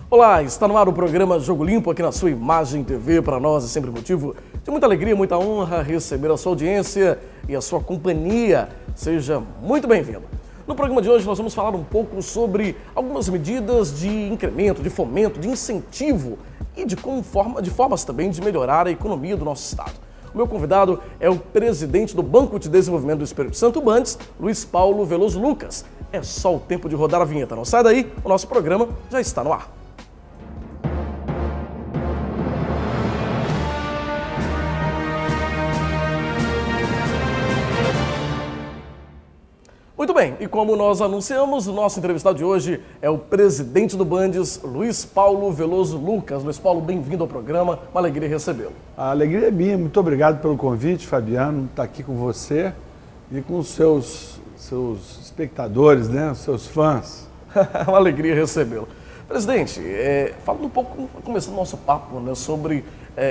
Olá, está no ar o programa Jogo Limpo aqui na sua Imagem TV. Para nós é sempre motivo de muita alegria, muita honra receber a sua audiência e a sua companhia. Seja muito bem-vindo. No programa de hoje nós vamos falar um pouco sobre algumas medidas de incremento, de fomento, de incentivo e de formas também de melhorar a economia do nosso estado. O meu convidado é o presidente do Banco de Desenvolvimento do Espírito Santo, Bandes, Luiz Paulo Veloso Lucas. É só o tempo de rodar a vinheta, não sai daí, o nosso programa já está no ar. Muito bem, e como nós anunciamos, o nosso entrevistado de hoje é o presidente do Bandes, Luiz Paulo Veloso Lucas. Luiz Paulo, bem-vindo ao programa, uma alegria recebê-lo. A alegria é minha, muito obrigado pelo convite, Fabiano, estar aqui com você e com os seus espectadores, né, os seus fãs. Uma alegria recebê-lo. Presidente, falando um pouco, começando o nosso papo, né, sobre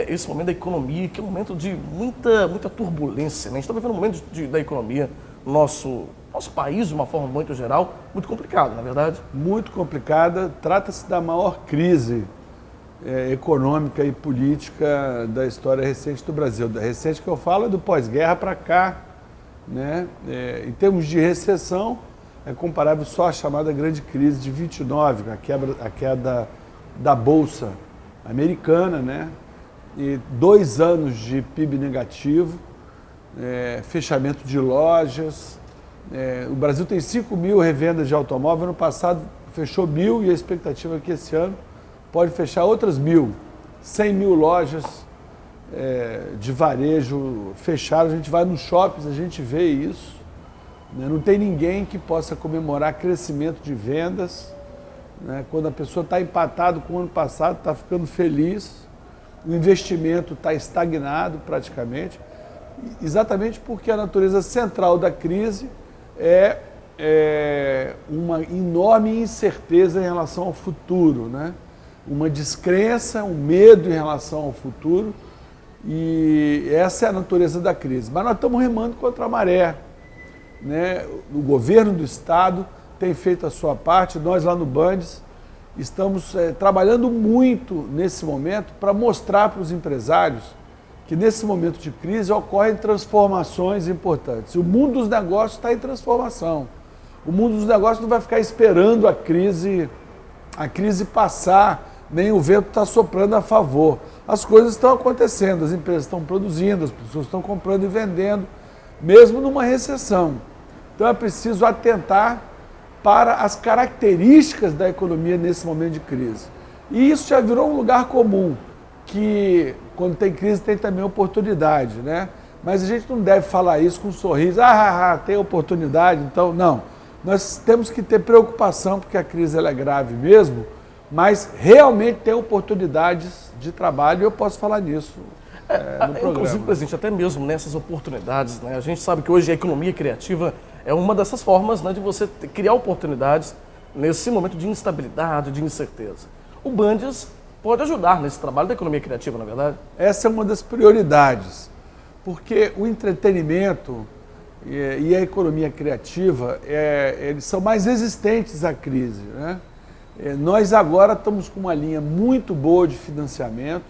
esse momento da economia, que é um momento de muita turbulência, né? A gente está vivendo um momento da economia, nosso país, de uma forma muito geral, muito complicado, na verdade? Muito complicada. Trata-se da maior crise econômica e política da história recente do Brasil. Da recente que eu falo é do pós-guerra para cá, né? Em termos de recessão, é comparável só à chamada grande crise de 29, a queda da Bolsa Americana, né? E 2 anos de PIB negativo, fechamento de lojas. O Brasil tem 5 mil revendas de automóvel, ano passado fechou 1.000 e a expectativa é que esse ano pode fechar outras 1.000. 100 mil lojas de varejo fecharam, a gente vai nos shoppings, a gente vê isso, né? Não tem ninguém que possa comemorar crescimento de vendas, né? Quando a pessoa está empatado com o ano passado, está ficando feliz, o investimento está estagnado praticamente, exatamente porque a natureza central da crise é uma enorme incerteza em relação ao futuro, né? Uma descrença, um medo em relação ao futuro, e essa é a natureza da crise. Mas nós estamos remando contra a maré, né? O governo do estado tem feito a sua parte, nós lá no Bandes estamos trabalhando muito nesse momento para mostrar para os empresários que nesse momento de crise ocorrem transformações importantes. O mundo dos negócios está em transformação. O mundo dos negócios não vai ficar esperando a crise passar, nem o vento está soprando a favor. As coisas estão acontecendo, as empresas estão produzindo, as pessoas estão comprando e vendendo, mesmo numa recessão. Então é preciso atentar para as características da economia nesse momento de crise. E isso já virou um lugar comum, que quando tem crise tem também oportunidade, né? Mas a gente não deve falar isso com um sorriso, tem oportunidade, então não. Nós temos que ter preocupação, porque a crise ela é grave mesmo, mas realmente tem oportunidades de trabalho e eu posso falar nisso no programa. Inclusive, presidente, até mesmo nessas oportunidades, né? A gente sabe que hoje a economia criativa é uma dessas formas, né, de você criar oportunidades nesse momento de instabilidade, de incerteza. O Bandes pode ajudar nesse trabalho da economia criativa, na verdade? Essa é uma das prioridades, porque o entretenimento e a economia criativa, eles são mais resistentes à crise, né? Nós agora estamos com uma linha muito boa de financiamento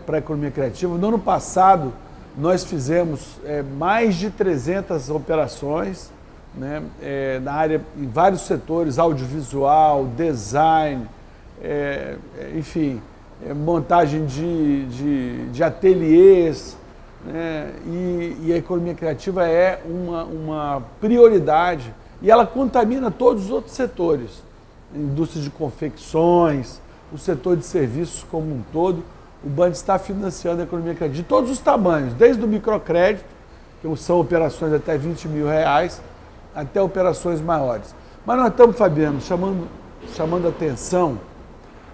para a economia criativa. No ano passado, nós fizemos mais de 300 operações, né, na área, em vários setores, audiovisual, design, enfim, montagem de ateliês, né, e a economia criativa é uma prioridade e ela contamina todos os outros setores, indústria de confecções, o setor de serviços como um todo. O Bandes está financiando a economia criativa de todos os tamanhos, desde o microcrédito, que são operações até 20 mil reais, até operações maiores. Mas nós estamos, Fabiano, chamando atenção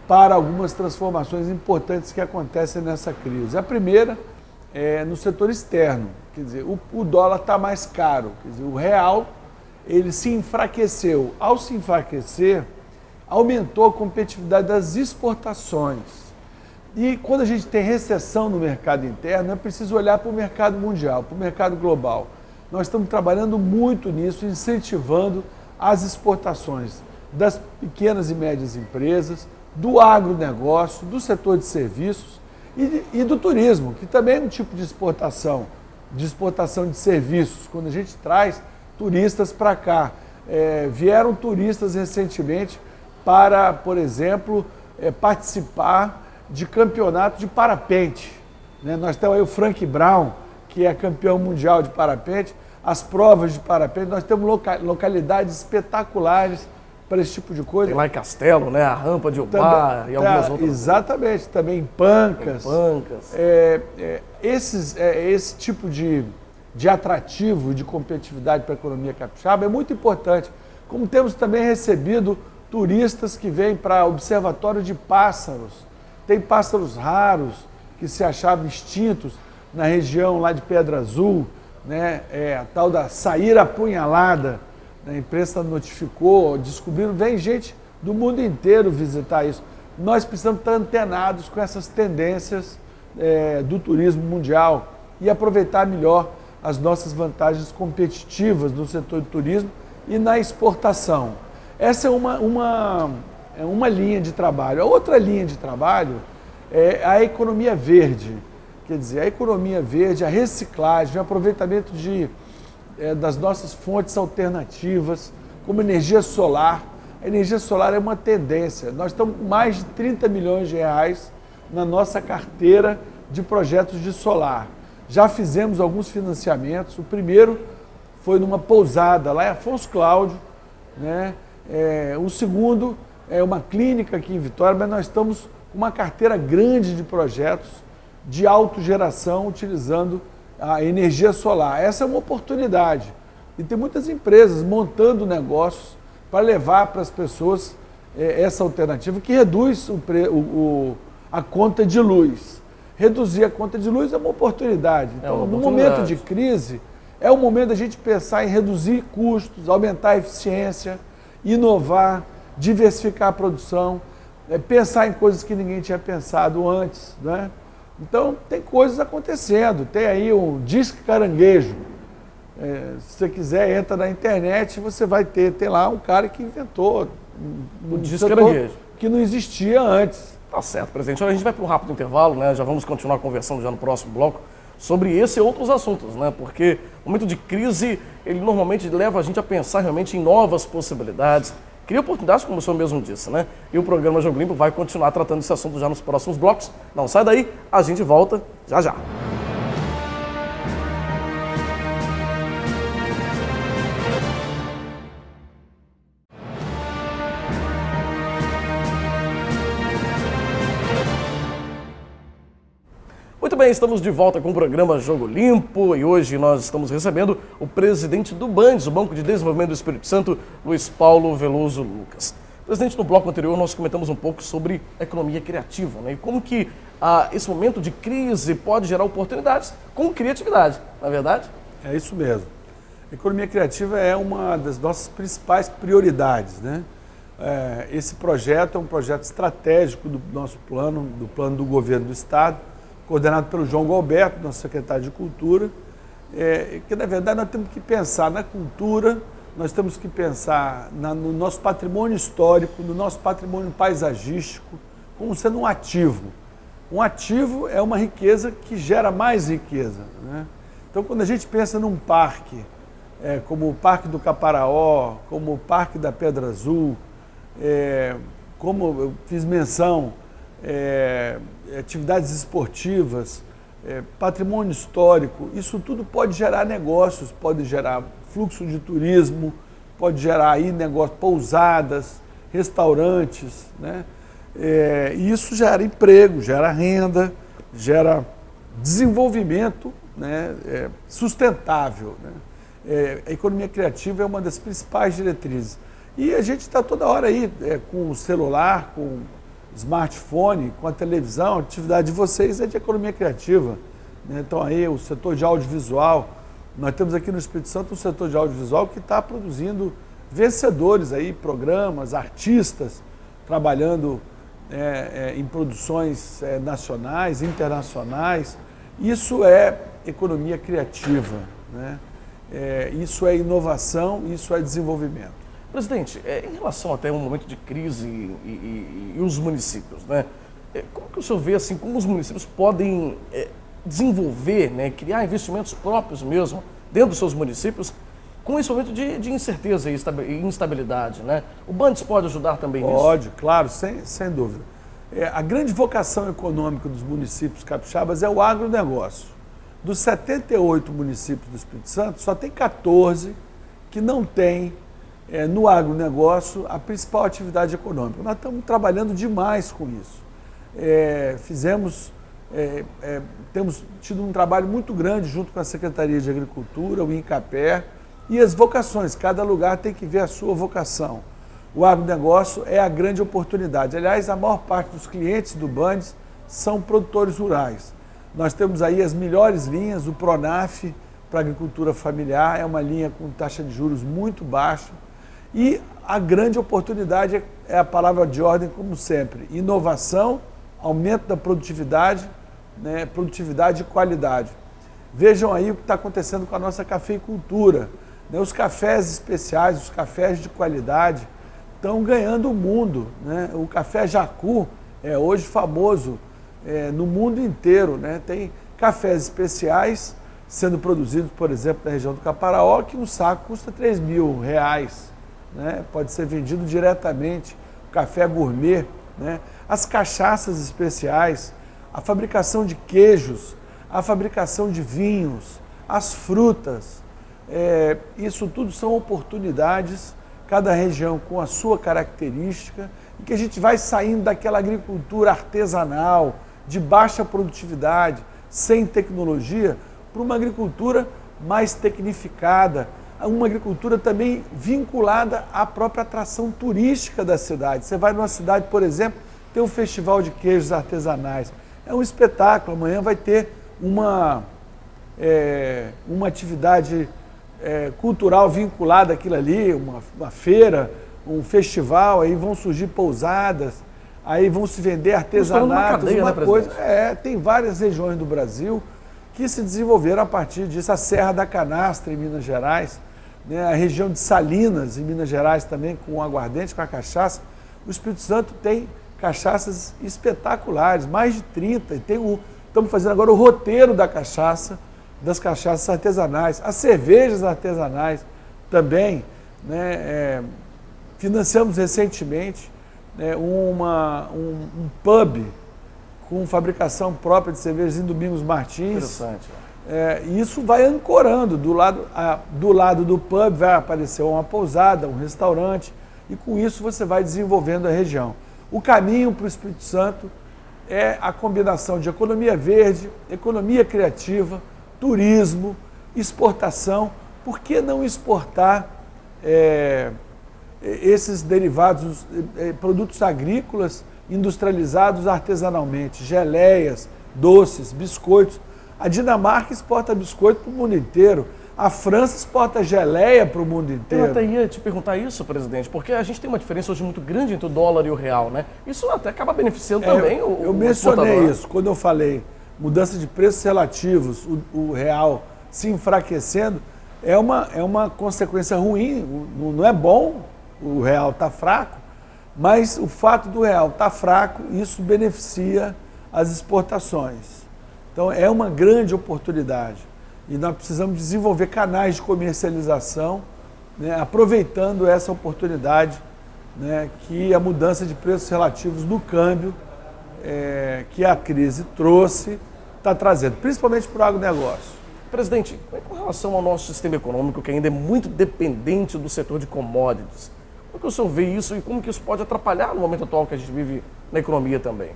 para algumas transformações importantes que acontecem nessa crise. A primeira é no setor externo, quer dizer, o dólar está mais caro, quer dizer, o real ele se enfraqueceu. Ao se enfraquecer, aumentou a competitividade das exportações. E quando a gente tem recessão no mercado interno, é preciso olhar para o mercado mundial, para o mercado global. Nós estamos trabalhando muito nisso, incentivando as exportações das pequenas e médias empresas, do agronegócio, do setor de serviços e do turismo, que também é um tipo de exportação de serviços, quando a gente traz turistas para cá. Vieram turistas recentemente para, por exemplo, participar de campeonato de parapente. Né? Nós temos aí o Frank Brown, que é campeão mundial de parapente, as provas de parapente, nós temos localidades espetaculares para esse tipo de coisa. Tem lá em Castelo, né? A rampa de Ubá e algumas outras. Exatamente, também em Pancas. Esse tipo de atrativo, de competitividade para a economia capixaba é muito importante. Como temos também recebido turistas que vêm para observatório de pássaros. Tem pássaros raros que se achavam extintos na região lá de Pedra Azul, né? A tal da saíra apunhalada. A imprensa notificou, descobriram, vem gente do mundo inteiro visitar isso. Nós precisamos estar antenados com essas tendências do turismo mundial e aproveitar melhor as nossas vantagens competitivas no setor de turismo e na exportação. Essa é uma linha de trabalho. A outra linha de trabalho é a economia verde. Quer dizer, a economia verde, a reciclagem, o aproveitamento das nossas fontes alternativas, como energia solar. A energia solar é uma tendência. Nós estamos com mais de 30 milhões de reais na nossa carteira de projetos de solar. Já fizemos alguns financiamentos. O primeiro foi numa pousada lá em Afonso Cláudio, né? O segundo é uma clínica aqui em Vitória, mas nós estamos com uma carteira grande de projetos de autogeração utilizando a energia solar. Essa é uma oportunidade. E tem muitas empresas montando negócios para levar para as pessoas essa alternativa que reduz a conta de luz. Reduzir a conta de luz é uma oportunidade. Então, no momento de crise, é o momento da gente pensar em reduzir custos, aumentar a eficiência, inovar, diversificar a produção, pensar em coisas que ninguém tinha pensado antes, né? Então, tem coisas acontecendo. Tem aí um Disque Caranguejo. Se você quiser, entra na internet, você vai tem lá um cara que inventou o Disque Caranguejo, que não existia antes. Tá certo, presidente. A gente vai para um rápido intervalo, né? Já vamos continuar conversando já no próximo bloco sobre esse e outros assuntos, né? Porque o momento de crise, ele normalmente leva a gente a pensar realmente em novas possibilidades, cria oportunidades, como o senhor mesmo disse, né? E o programa Jogo Limpo vai continuar tratando esse assunto já nos próximos blocos. Não sai daí, a gente volta já já. Muito bem, estamos de volta com o programa Jogo Limpo e hoje nós estamos recebendo o presidente do BANDES, o Banco de Desenvolvimento do Espírito Santo, Luiz Paulo Veloso Lucas. Presidente, no bloco anterior nós comentamos um pouco sobre a economia criativa, né? E como que esse momento de crise pode gerar oportunidades com criatividade, não é verdade? É isso mesmo. A economia criativa é uma das nossas principais prioridades, né? Esse projeto é um projeto estratégico do nosso plano, do plano do governo do Estado, coordenado pelo João Galberto, nosso secretário de Cultura, que na verdade nós temos que pensar na cultura, nós temos que pensar no nosso patrimônio histórico, no nosso patrimônio paisagístico, como sendo um ativo. Um ativo é uma riqueza que gera mais riqueza, né? Então, quando a gente pensa num parque, como o Parque do Caparaó, como o Parque da Pedra Azul, como eu fiz menção, atividades esportivas, patrimônio histórico, isso tudo pode gerar negócios, pode gerar fluxo de turismo, pode gerar aí negócios, pousadas, restaurantes, né? E isso gera emprego, gera renda, gera desenvolvimento, né? Sustentável, né? A economia criativa é uma das principais diretrizes. E a gente está toda hora aí com o celular, com o smartphone, com a televisão, a atividade de vocês é de economia criativa, né? Então aí o setor de audiovisual, nós temos aqui no Espírito Santo um setor de audiovisual que está produzindo vencedores aí, programas, artistas, trabalhando em produções nacionais, internacionais. Isso é economia criativa, né? Isso é inovação, isso é desenvolvimento. Presidente, em relação até um momento de crise e os municípios, né? Como que o senhor vê assim, como os municípios podem desenvolver, né, criar investimentos próprios mesmo dentro dos seus municípios com esse momento de incerteza e instabilidade, né? O Bandes pode ajudar também nisso? Pode, claro, sem dúvida. A grande vocação econômica dos municípios capixabas é o agronegócio. Dos 78 municípios do Espírito Santo, só tem 14 que não têm no agronegócio a principal atividade econômica. Nós estamos trabalhando demais com isso. Temos tido um trabalho muito grande junto com a Secretaria de Agricultura, o INCAPER, e as vocações. Cada lugar tem que ver a sua vocação. O agronegócio é a grande oportunidade. Aliás, a maior parte dos clientes do Bandes são produtores rurais. Nós temos aí as melhores linhas, o Pronaf para agricultura familiar, é uma linha com taxa de juros muito baixa. E a grande oportunidade é a palavra de ordem, como sempre: inovação, aumento da produtividade, né, produtividade e qualidade. Vejam aí o que está acontecendo com a nossa cafeicultura. Né, os cafés especiais, os cafés de qualidade, estão ganhando o mundo. Né? O café Jacu é hoje famoso no mundo inteiro. Né? Tem cafés especiais sendo produzidos, por exemplo, na região do Caparaó, que um saco custa R$3.000. Né? Pode ser vendido diretamente, o café gourmet, né? As cachaças especiais, a fabricação de queijos, a fabricação de vinhos, as frutas, isso tudo são oportunidades, cada região com a sua característica, e que a gente vai saindo daquela agricultura artesanal, de baixa produtividade, sem tecnologia, para uma agricultura mais tecnificada, uma agricultura também vinculada à própria atração turística da cidade. Você vai numa cidade, por exemplo, tem um festival de queijos artesanais. É um espetáculo. Amanhã vai ter uma atividade cultural vinculada àquilo ali, uma feira, um festival, aí vão surgir pousadas, aí vão se vender artesanatos, cadeia, uma né, coisa. Tem várias regiões do Brasil que se desenvolveram a partir disso. A Serra da Canastra, em Minas Gerais, né, a região de Salinas, em Minas Gerais também, com o aguardente, com a cachaça. O Espírito Santo tem cachaças espetaculares, mais de 30. Estamos fazendo agora o roteiro da cachaça, das cachaças artesanais, as cervejas artesanais também. Né, financiamos recentemente um pub com fabricação própria de cervejas em Domingos Martins. Interessante. E isso vai ancorando. Do lado do pub vai aparecer uma pousada, um restaurante, e com isso você vai desenvolvendo a região. O caminho para o Espírito Santo é a combinação de economia verde, economia criativa, turismo, exportação. Por que não exportar esses derivados, produtos agrícolas industrializados artesanalmente, geleias, doces, biscoitos? A Dinamarca exporta biscoito para o mundo inteiro. A França exporta geleia para o mundo inteiro. Eu até ia te perguntar isso, presidente, porque a gente tem uma diferença hoje muito grande entre o dólar e o real, né? Isso até acaba beneficiando também eu mencionei isso quando eu falei mudança de preços relativos, o real se enfraquecendo, é uma consequência ruim. Não é bom o real estar fraco, mas o fato do real estar fraco, isso beneficia as exportações. Então é uma grande oportunidade e nós precisamos desenvolver canais de comercialização, né, aproveitando essa oportunidade, né, que a mudança de preços relativos no câmbio que a crise trouxe está trazendo, principalmente para o agronegócio. Presidente, com relação ao nosso sistema econômico, que ainda é muito dependente do setor de commodities, como que o senhor vê isso e como que isso pode atrapalhar no momento atual que a gente vive na economia também?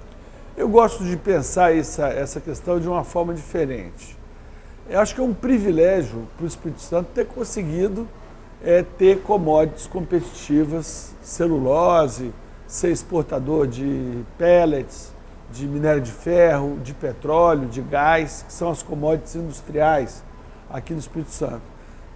Eu gosto de pensar essa questão de uma forma diferente. Eu acho que é um privilégio para o Espírito Santo ter conseguido ter commodities competitivas, celulose, ser exportador de pellets, de minério de ferro, de petróleo, de gás, que são as commodities industriais aqui no Espírito Santo.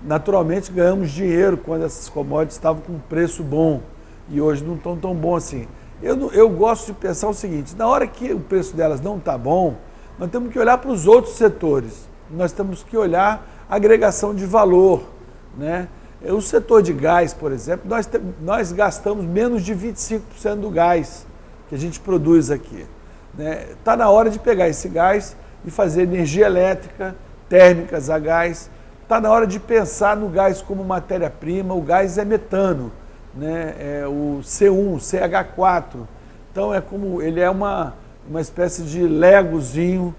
Naturalmente ganhamos dinheiro quando essas commodities estavam com um preço bom e hoje não estão tão bom assim. Eu gosto de pensar o seguinte: na hora que o preço delas não está bom, nós temos que olhar para os outros setores, nós temos que olhar a agregação de valor, né? O setor de gás, por exemplo, nós gastamos menos de 25% do gás que a gente produz aqui. Está na hora de pegar esse gás e fazer energia elétrica, térmicas a gás. Está na hora de pensar no gás como matéria-prima. O gás é metano, é o C1, CH4. Então ele é uma espécie de legozinho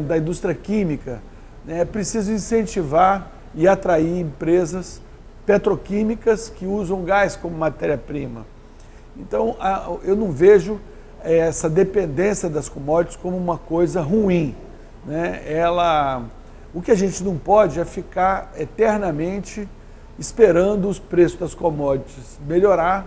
da indústria química. É preciso incentivar e atrair empresas petroquímicas que usam gás como matéria-prima. Então, eu não vejo essa dependência das commodities como uma coisa ruim. O que a gente não pode é ficar eternamente esperando os preços das commodities melhorar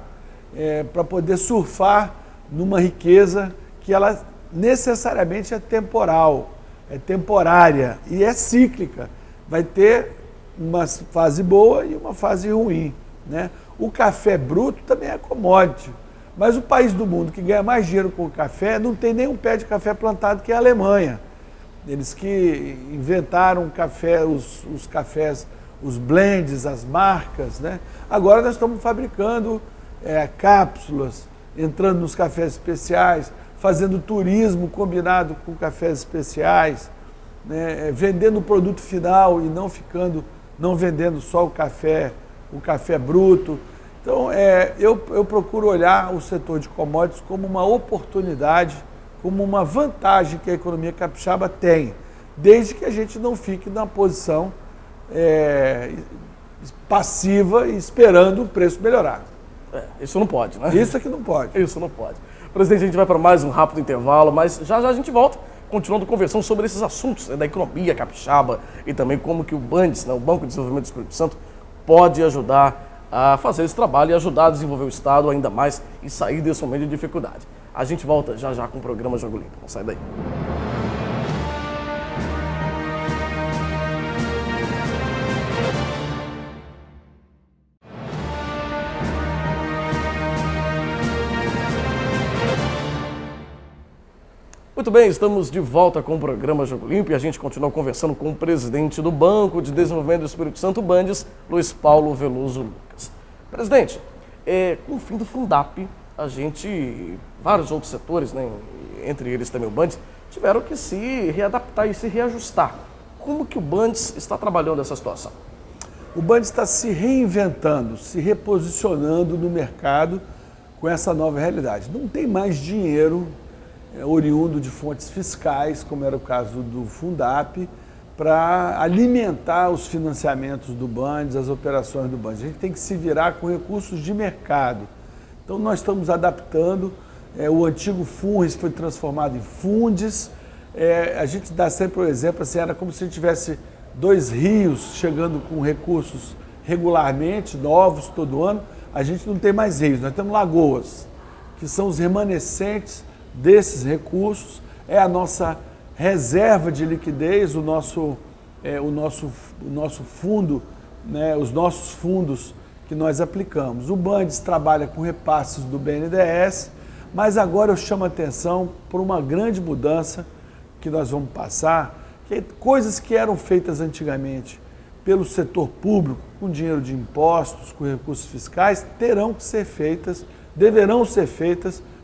para poder surfar numa riqueza que ela necessariamente é temporal, é temporária e é cíclica. Vai ter uma fase boa e uma fase ruim. O café bruto também é commodity, mas o país do mundo que ganha mais dinheiro com o café não tem nenhum pé de café plantado, que é a Alemanha. Eles que inventaram café, os cafés, os blends, as marcas. Agora nós estamos fabricando cápsulas, entrando nos cafés especiais, fazendo turismo combinado com cafés especiais, vendendo o produto final e não vendendo só o café bruto. Então, eu procuro olhar o setor de commodities como uma oportunidade, como uma vantagem que a economia capixaba tem, desde que a gente não fique na posição passiva e esperando o preço melhorar. Isso não pode, né? Isso é que não pode. Isso não pode. Presidente, a gente vai para mais um rápido intervalo, mas já a gente volta, continuando conversando sobre esses assuntos da economia capixaba e também como que o BANDES, o Banco de Desenvolvimento do Espírito Santo, pode ajudar a fazer esse trabalho e ajudar a desenvolver o Estado ainda mais e sair desse momento de dificuldade. A gente volta já com o programa Jogo Limpo. Não sai daí. Muito bem, estamos de volta com o programa Jogo Limpo e a gente continua conversando com o presidente do Banco de Desenvolvimento do Espírito Santo, BANDES, Luiz Paulo Veloso Lucas. Presidente, com o fim do Fundap, vários outros setores, entre eles também o BANDES, tiveram que se readaptar e se reajustar. Como que o BANDES está trabalhando essa situação? O BANDES está se reinventando, se reposicionando no mercado com essa nova realidade. Não tem mais dinheiro oriundo de fontes fiscais, como era o caso do Fundap, para alimentar os financiamentos do BANDES, as operações do BANDES. A gente tem que se virar com recursos de mercado. Então nós estamos adaptando, o antigo FUNRES foi transformado em FUNDES. A gente dá sempre o exemplo, era como se a gente tivesse 2 rios chegando com recursos regularmente, novos todo ano. A gente não tem mais rios, nós temos lagoas, que são os remanescentes desses recursos, é a nossa reserva de liquidez, o nosso fundo, os nossos fundos que nós aplicamos. O BANDES trabalha com repasses do BNDES, mas agora eu chamo a atenção por uma grande mudança que nós vamos passar, que coisas que eram feitas antigamente pelo setor público, com dinheiro de impostos, com recursos fiscais, deverão ser feitas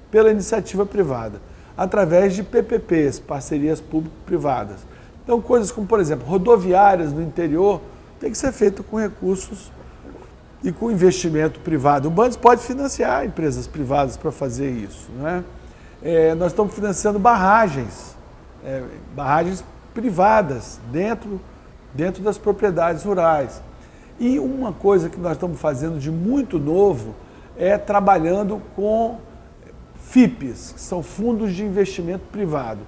pela iniciativa privada, através de PPPs, parcerias público-privadas. Então, coisas como, por exemplo, rodoviárias no interior, tem que ser feito com recursos e com investimento privado. O BANDES pode financiar empresas privadas para fazer isso. Nós estamos financiando barragens privadas dentro das propriedades rurais. E uma coisa que nós estamos fazendo de muito novo é trabalhando com FIPs, que são fundos de investimento privado.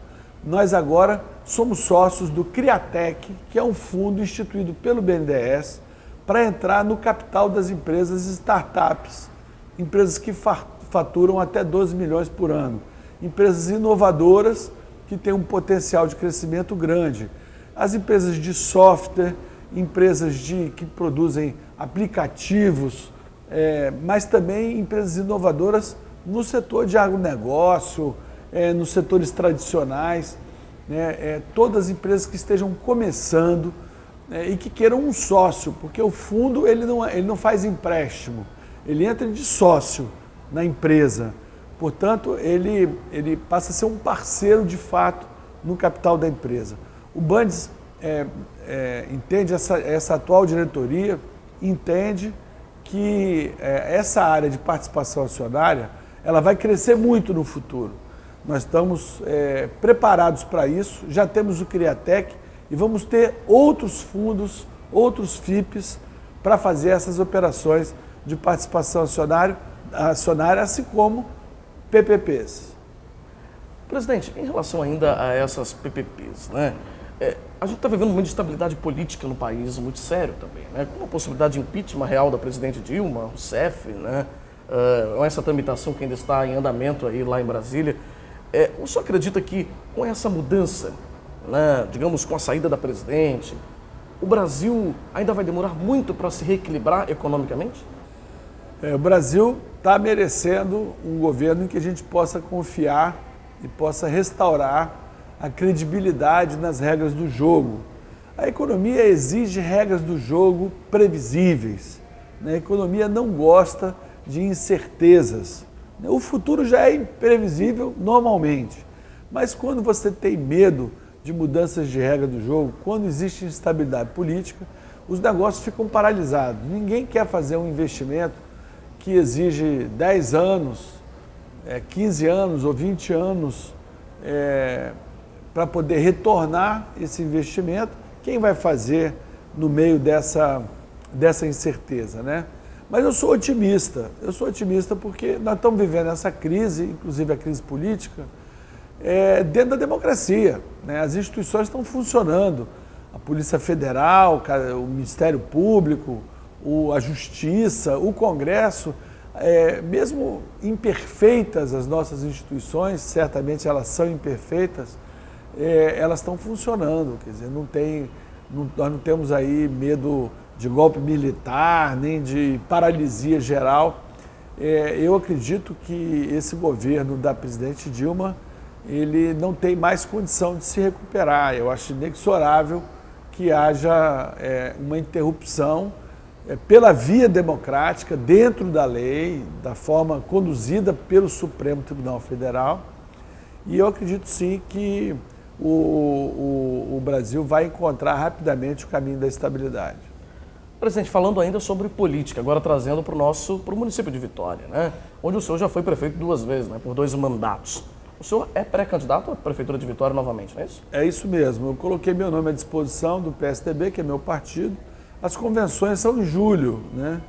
Nós agora somos sócios do Criatec, que é um fundo instituído pelo BNDES para entrar no capital das empresas e startups, empresas que faturam até 12 milhões por ano, empresas inovadoras que têm um potencial de crescimento grande. As empresas de software, empresas que produzem aplicativos, mas também empresas inovadoras no setor de agronegócio, nos setores tradicionais, todas as empresas que estejam começando e que queiram um sócio, porque o fundo ele não faz empréstimo, ele entra de sócio na empresa. Portanto, ele passa a ser um parceiro de fato no capital da empresa. O Bandes entende, essa atual diretoria entende que essa área de participação acionária ela vai crescer muito no futuro. Nós estamos preparados para isso, já temos o Criatec e vamos ter outros fundos, outros FIPs para fazer essas operações de participação acionária, assim como PPPs. Presidente, em relação ainda a essas PPPs, né? A gente está vivendo um momento de estabilidade política no país muito sério também, né? Com a possibilidade de impeachment real da presidente Dilma, o CEF, né? Essa tramitação que ainda está em andamento aí lá em Brasília. O senhor acredita que com essa mudança, né, digamos com a saída da presidente, o Brasil ainda vai demorar muito para se reequilibrar economicamente? O Brasil está merecendo um governo em que a gente possa confiar e possa restaurar a credibilidade nas regras do jogo. A economia exige regras do jogo previsíveis. A economia não gosta de incertezas. O futuro já é imprevisível normalmente, mas quando você tem medo de mudanças de regra do jogo, quando existe instabilidade política, os negócios ficam paralisados. Ninguém quer fazer um investimento que exige 10 anos, 15 anos ou 20 anos para poder retornar esse investimento. Quem vai fazer no meio dessa incerteza, né? Mas eu sou otimista porque nós estamos vivendo essa crise, inclusive a crise política, dentro da democracia, né? As instituições estão funcionando, a Polícia Federal, o Ministério Público, a Justiça, o Congresso, mesmo imperfeitas as nossas instituições, certamente elas são imperfeitas, elas estão funcionando, quer dizer, nós não temos aí medo de golpe militar, nem de paralisia geral. Eu acredito que esse governo da presidente Dilma, ele não tem mais condição de se recuperar. Eu acho inexorável que haja uma interrupção pela via democrática, dentro da lei, da forma conduzida pelo Supremo Tribunal Federal. E eu acredito sim que o Brasil vai encontrar rapidamente o caminho da estabilidade. Presidente, falando ainda sobre política, agora trazendo para o município de Vitória, né? Onde o senhor já foi prefeito 2 vezes, né? Por 2 mandatos. O senhor é pré-candidato à Prefeitura de Vitória novamente, não é isso? É isso mesmo. Eu coloquei meu nome à disposição do PSDB, que é meu partido. As convenções são em julho, né?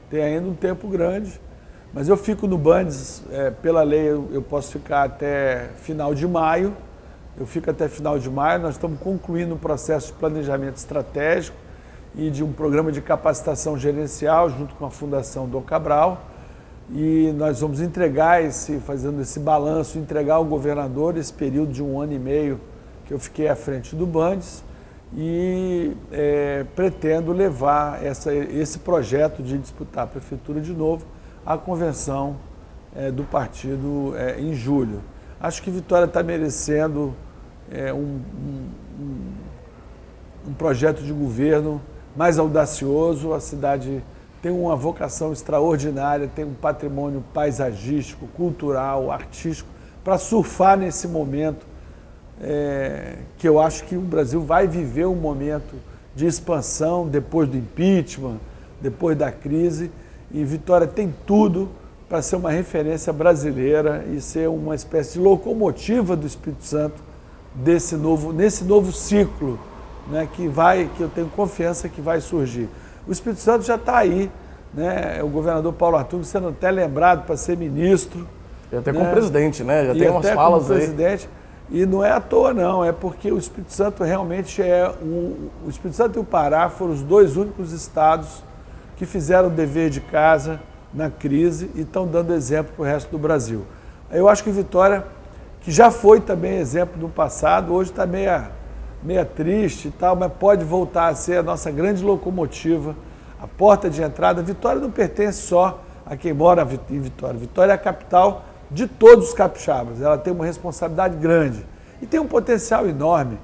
Tem ainda um tempo grande. Mas eu fico no Bandes, pela lei eu posso ficar até final de maio. Eu fico até final de maio. Nós estamos concluindo o processo de planejamento estratégico e de um programa de capacitação gerencial junto com a Fundação Dom Cabral. E nós vamos entregar fazendo esse balanço, entregar ao governador esse período de 1 ano e meio que eu fiquei à frente do Bandes e pretendo levar esse projeto de disputar a prefeitura de novo à convenção do partido em julho. Acho que Vitória está merecendo um projeto de governo mais audacioso. A cidade tem uma vocação extraordinária, tem um patrimônio paisagístico, cultural, artístico, para surfar nesse momento que eu acho que o Brasil vai viver um momento de expansão depois do impeachment, depois da crise, e Vitória tem tudo para ser uma referência brasileira e ser uma espécie de locomotiva do Espírito Santo nesse novo ciclo, né, que eu tenho confiança que vai surgir. O Espírito Santo já está aí, né? O governador Paulo Artur sendo até lembrado para ser ministro. E até como presidente, né? Já tem umas falas como presidente. E não é à toa, não, é porque o Espírito Santo realmente o Espírito Santo e o Pará foram os 2 únicos estados que fizeram o dever de casa na crise e estão dando exemplo para o resto do Brasil. Eu acho que Vitória, que já foi também exemplo no passado, hoje está meia triste e tal, mas pode voltar a ser a nossa grande locomotiva, a porta de entrada. Vitória não pertence só a quem mora em Vitória. Vitória é a capital de todos os capixabas. Ela tem uma responsabilidade grande e tem um potencial enorme.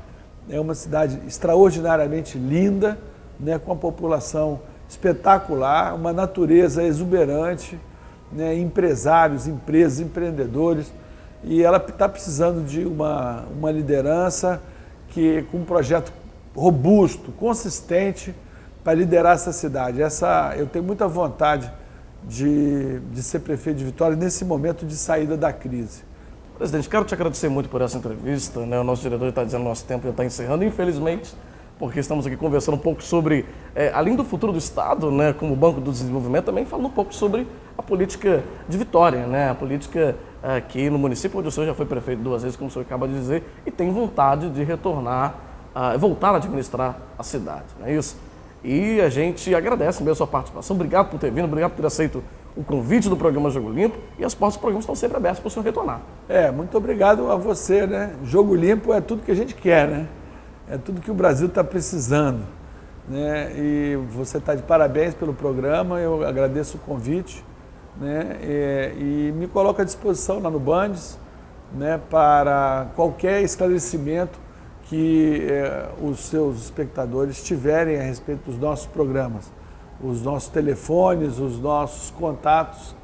é uma cidade extraordinariamente linda, né, com a população espetacular, uma natureza exuberante, né, empresários, empresas, empreendedores, e ela está precisando de uma liderança com um projeto robusto, consistente, para liderar essa cidade. Eu tenho muita vontade de ser prefeito de Vitória nesse momento de saída da crise. Presidente, quero te agradecer muito por essa entrevista, né? O nosso diretor está dizendo que o nosso tempo já está encerrando, infelizmente, porque estamos aqui conversando um pouco sobre, além do futuro do Estado, né, como Banco do Desenvolvimento, também falando um pouco sobre a política de Vitória, né? A política aqui no município, onde o senhor já foi prefeito 2 vezes, como o senhor acaba de dizer, e tem vontade de retornar, voltar a administrar a cidade, não é isso? E a gente agradece mesmo a sua participação. Obrigado por ter vindo, obrigado por ter aceito o convite do programa Jogo Limpo, e as portas do programa estão sempre abertas para o senhor retornar. Muito obrigado a você, né? Jogo Limpo é tudo que a gente quer, né? É tudo que o Brasil está precisando, né? E você está de parabéns pelo programa, eu agradeço o convite, né? E me coloco à disposição lá no Bandes, né, para qualquer esclarecimento que os seus espectadores tiverem a respeito dos nossos programas. Os nossos telefones, os nossos contatos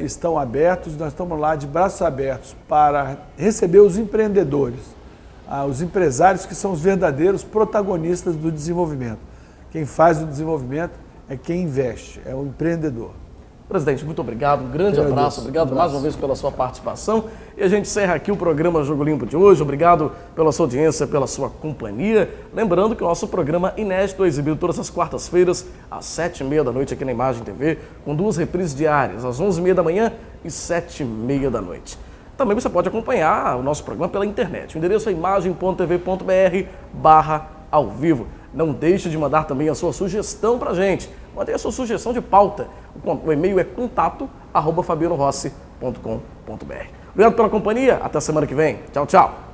estão abertos, nós estamos lá de braços abertos para receber os empreendedores, os empresários que são os verdadeiros protagonistas do desenvolvimento. Quem faz o desenvolvimento é quem investe, é o empreendedor. Presidente, muito obrigado, um grande abraço, obrigado mais uma vez pela sua participação. E a gente encerra aqui o programa Jogo Limpo de hoje. Obrigado pela sua audiência, pela sua companhia. Lembrando que o nosso programa inédito é exibido todas as quartas-feiras, às 7h30 da noite aqui na Imagem TV, com 2 reprises diárias, às 11h30 da manhã e 7h30 da noite. Também você pode acompanhar o nosso programa pela internet. O endereço é imagem.tv.br/ao vivo. Não deixe de mandar também a sua sugestão para a gente. Mande a sua sugestão de pauta. O e-mail é contato@fabianorossi.com.br. Obrigado pela companhia. Até a semana que vem. Tchau, tchau.